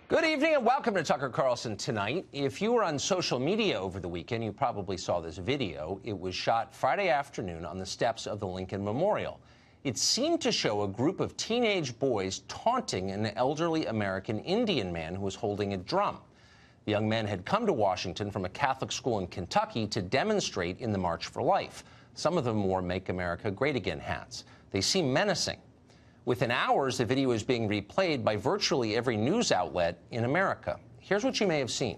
Good evening and welcome to Tucker Carlson Tonight. If you were on social media over the weekend, you probably saw this video. It was shot Friday afternoon on the steps of the Lincoln Memorial. It seemed to show a group of teenage boys taunting an elderly American Indian man who was holding a drum. The young men had come to Washington from a Catholic school in Kentucky to demonstrate in the March for Life. Some of them wore Make America Great Again hats. They seemed menacing. Within hours, the video is being replayed by virtually every news outlet in America. Here's what you may have seen.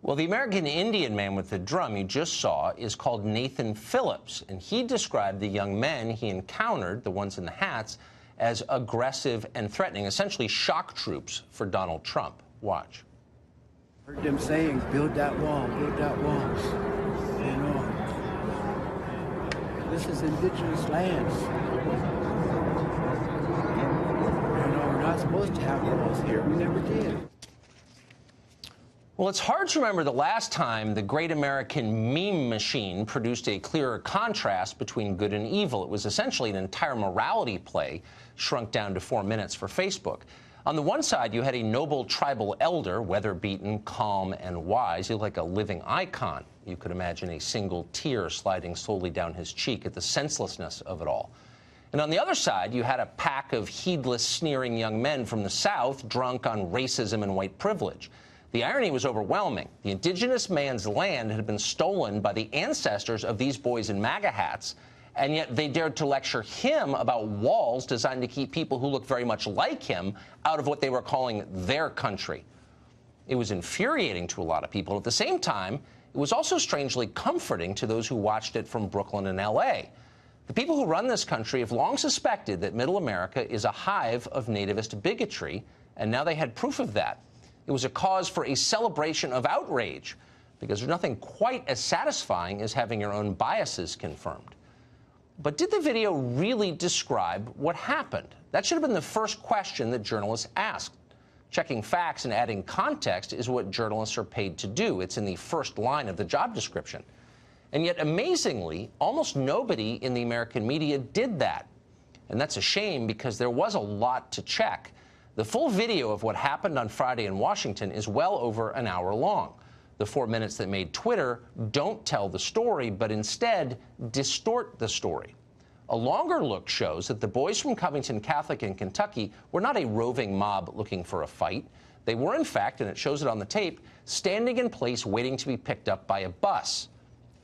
Well, the American Indian man with the drum you just saw is called Nathan Phillips, and he described the young men he encountered, the ones in the hats, as aggressive and threatening, essentially shock troops for Donald Trump. Watch. Heard them saying, build that wall, walls. You know, this is indigenous lands. You know, we're not supposed to have walls here. We never did. Well, it's hard to remember the last time the great American meme machine produced a clearer contrast between good and evil. It was essentially an entire morality play shrunk down to 4 minutes for Facebook. On the one side, you had a noble tribal elder, weather-beaten, calm, and wise. He looked like a living icon. You could imagine a single tear sliding slowly down his cheek at the senselessness of it all. And on the other side, you had a pack of heedless, sneering young men from the South, drunk on racism and white privilege. The irony was overwhelming. The indigenous man's land had been stolen by the ancestors of these boys in MAGA hats, and yet they dared to lecture him about walls designed to keep people who look very much like him out of what they were calling their country. It was infuriating to a lot of people. At the same time, it was also strangely comforting to those who watched it from Brooklyn and L.A. The people who run this country have long suspected that Middle America is a hive of nativist bigotry, and now they had proof of that. It was a cause for a celebration of outrage, because there's nothing quite as satisfying as having your own biases confirmed. But did the video really describe what happened? That should have been the first question that journalists asked. Checking facts and adding context is what journalists are paid to do. It's in the first line of the job description. And yet, amazingly, almost nobody in the American media did that. And that's a shame, because there was a lot to check. The full video of what happened on Friday in Washington is well over an hour long. The 4 minutes that made Twitter don't tell the story, but instead distort the story. A longer look shows that the boys from Covington Catholic in Kentucky were not a roving mob looking for a fight. They were, in fact, and it shows it on the tape, standing in place waiting to be picked up by a bus.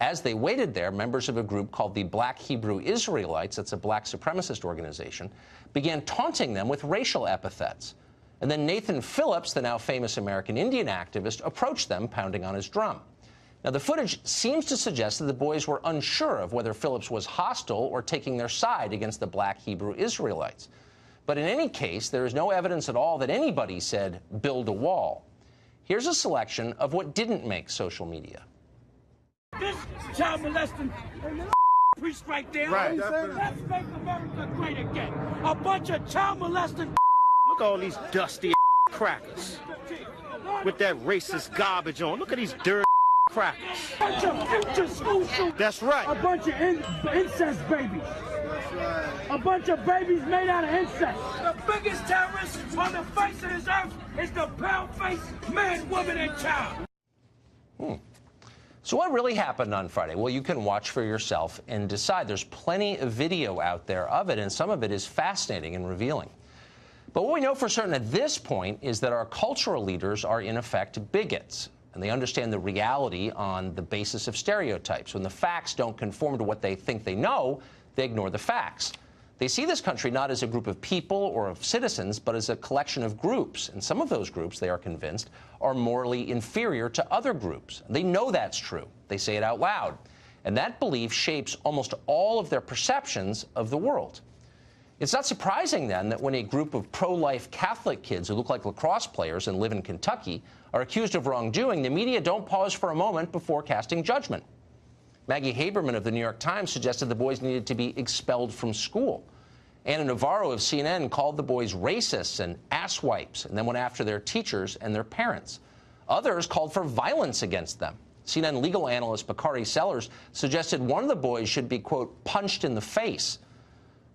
As they waited there, members of a group called the Black Hebrew Israelites, that's a black supremacist organization, began taunting them with racial epithets. And then Nathan Phillips, the now famous American Indian activist, approached them, pounding on his drum. Now, the footage seems to suggest that the boys were unsure of whether Phillips was hostile or taking their side against the Black Hebrew Israelites. But in any case, there is no evidence at all that anybody said, build a wall. Here's a selection of what didn't make social media. This child molesting priest right there. Right. Let's make America great again. A bunch of child molesting. Look at all these dusty crackers with that racist garbage on. Look at these dirty crackers. A bunch of future school shooters. That's right. A bunch of incest babies. That's right. A bunch of babies made out of incest. The biggest terrorist on the face of this earth is the pale-faced man, woman, and child. So what really happened on Friday? Well, you can watch for yourself and decide. There's plenty of video out there of it, and some of it is fascinating and revealing. But what we know for certain at this point is that our cultural leaders are, in effect, bigots, and they understand the reality on the basis of stereotypes. When the facts don't conform to what they think they know, they ignore the facts. They see this country not as a group of people or of citizens, but as a collection of groups. And some of those groups, they are convinced, are morally inferior to other groups. They know that's true. They say it out loud. And that belief shapes almost all of their perceptions of the world. It's not surprising, then, that when a group of pro-life Catholic kids who look like lacrosse players and live in Kentucky are accused of wrongdoing, the media don't pause for a moment before casting judgment. Maggie Haberman of the New York Times suggested the boys needed to be expelled from school. Anna Navarro of CNN called the boys racists and asswipes and then went after their teachers and their parents. Others called for violence against them. CNN legal analyst Bakari Sellers suggested one of the boys should be, quote, punched in the face.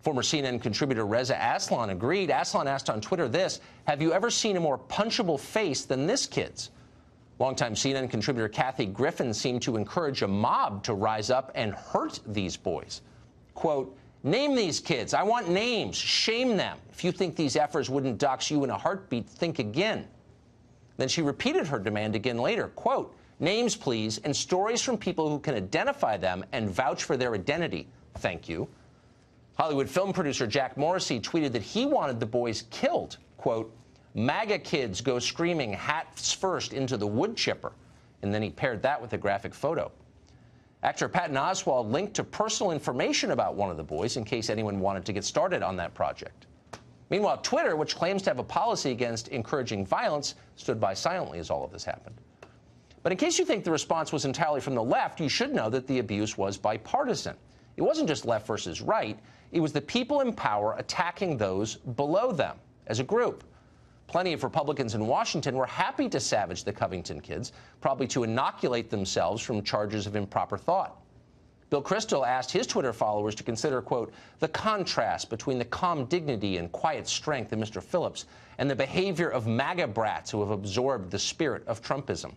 Former CNN contributor Reza Aslan agreed. Aslan asked on Twitter this: have you ever seen a more punchable face than this kid's? Longtime CNN contributor Kathy Griffin seemed to encourage a mob to rise up and hurt these boys. Quote, name these kids. I want names. Shame them. If you think these efforts wouldn't dox you in a heartbeat, think again. Then she repeated her demand again later. Quote, names, please, and stories from people who can identify them and vouch for their identity. Thank you. Hollywood film producer Jack Morrissey tweeted that he wanted the boys killed. Quote, MAGA kids go screaming hats first into the wood chipper. And then he paired that with a graphic photo. Actor Patton Oswalt linked to personal information about one of the boys in case anyone wanted to get started on that project. Meanwhile, Twitter, which claims to have a policy against encouraging violence, stood by silently as all of this happened. But in case you think the response was entirely from the left, you should know that the abuse was bipartisan. It wasn't just left versus right. It was the people in power attacking those below them as a group. Plenty of Republicans in Washington were happy to savage the Covington kids, probably to inoculate themselves from charges of improper thought. Bill Kristol asked his Twitter followers to consider, quote, the contrast between the calm dignity and quiet strength of Mr. Phillips and the behavior of MAGA brats who have absorbed the spirit of Trumpism.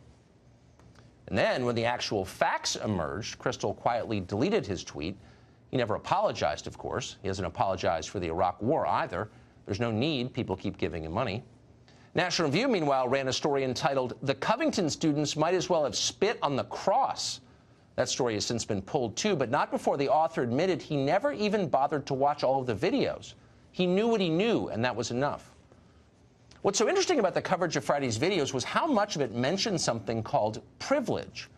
And then, when the actual facts emerged, Kristol quietly deleted his tweet. He never apologized, of course. He hasn't apologized for the Iraq War either. There's no need. People keep giving him money. National Review, meanwhile, ran a story entitled, The Covington Students Might As Well Have Spit on the Cross. That story has since been pulled, too, but not before the author admitted he never even bothered to watch all of the videos. He knew what he knew, and that was enough. What's so interesting about the coverage of Friday's videos was how much of it mentioned something called privilege.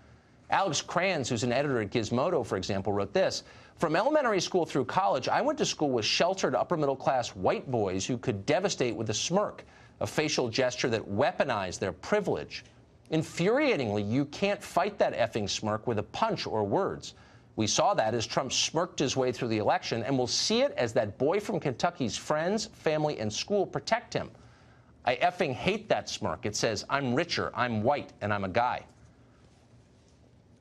Alex Kranz, who's an editor at Gizmodo, for example, wrote this: from elementary school through college, I went to school with sheltered upper-middle-class white boys who could devastate with a smirk, a facial gesture that weaponized their privilege. Infuriatingly, you can't fight that effing smirk with a punch or words. We saw that as Trump smirked his way through the election, and we'll see it as that boy from Kentucky's friends, family, and school protect him. I effing hate that smirk. It says, I'm richer, I'm white, and I'm a guy.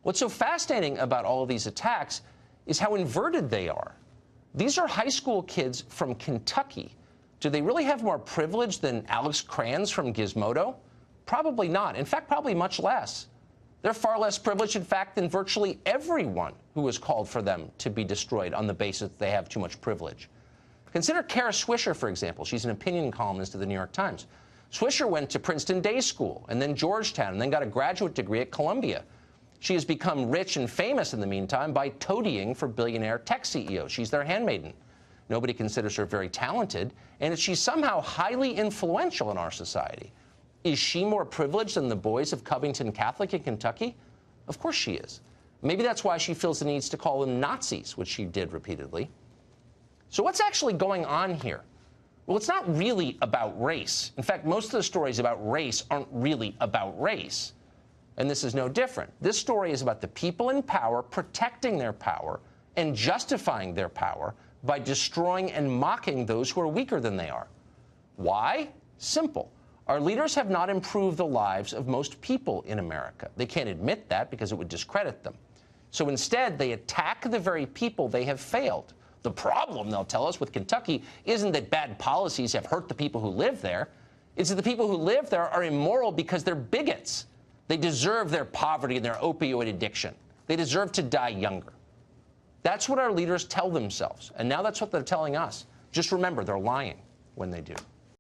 What's so fascinating about all of these attacks is how inverted they are. These are high school kids from Kentucky. Do they really have more privilege than Alex Kranz from Gizmodo? Probably not. In fact, probably much less. They're far less privileged, in fact, than virtually everyone who has called for them to be destroyed on the basis that they have too much privilege. Consider Kara Swisher, for example. She's an opinion columnist at the New York Times. Swisher went to Princeton Day School and then Georgetown and then got a graduate degree at Columbia. She has become rich and famous in the meantime by toadying for billionaire tech CEOs. She's their handmaiden. Nobody considers her very talented, and she's somehow highly influential in our society. Is she more privileged than the boys of Covington Catholic in Kentucky? Of course she is. Maybe that's why she feels the need to call them Nazis, which she did repeatedly. So what's actually going on here? Well, it's not really about race. In fact, most of the stories about race aren't really about race. And this is no different. This story is about the people in power protecting their power and justifying their power by destroying and mocking those who are weaker than they are. Why? Simple. Our leaders have not improved the lives of most people in America. They can't admit that because it would discredit them. So instead, they attack the very people they have failed. The problem, they'll tell us, with Kentucky isn't that bad policies have hurt the people who live there. It's that the people who live there are immoral because they're bigots. They deserve their poverty and their opioid addiction. They deserve to die younger. That's what our leaders tell themselves. And now that's what they're telling us. Just remember, they're lying when they do.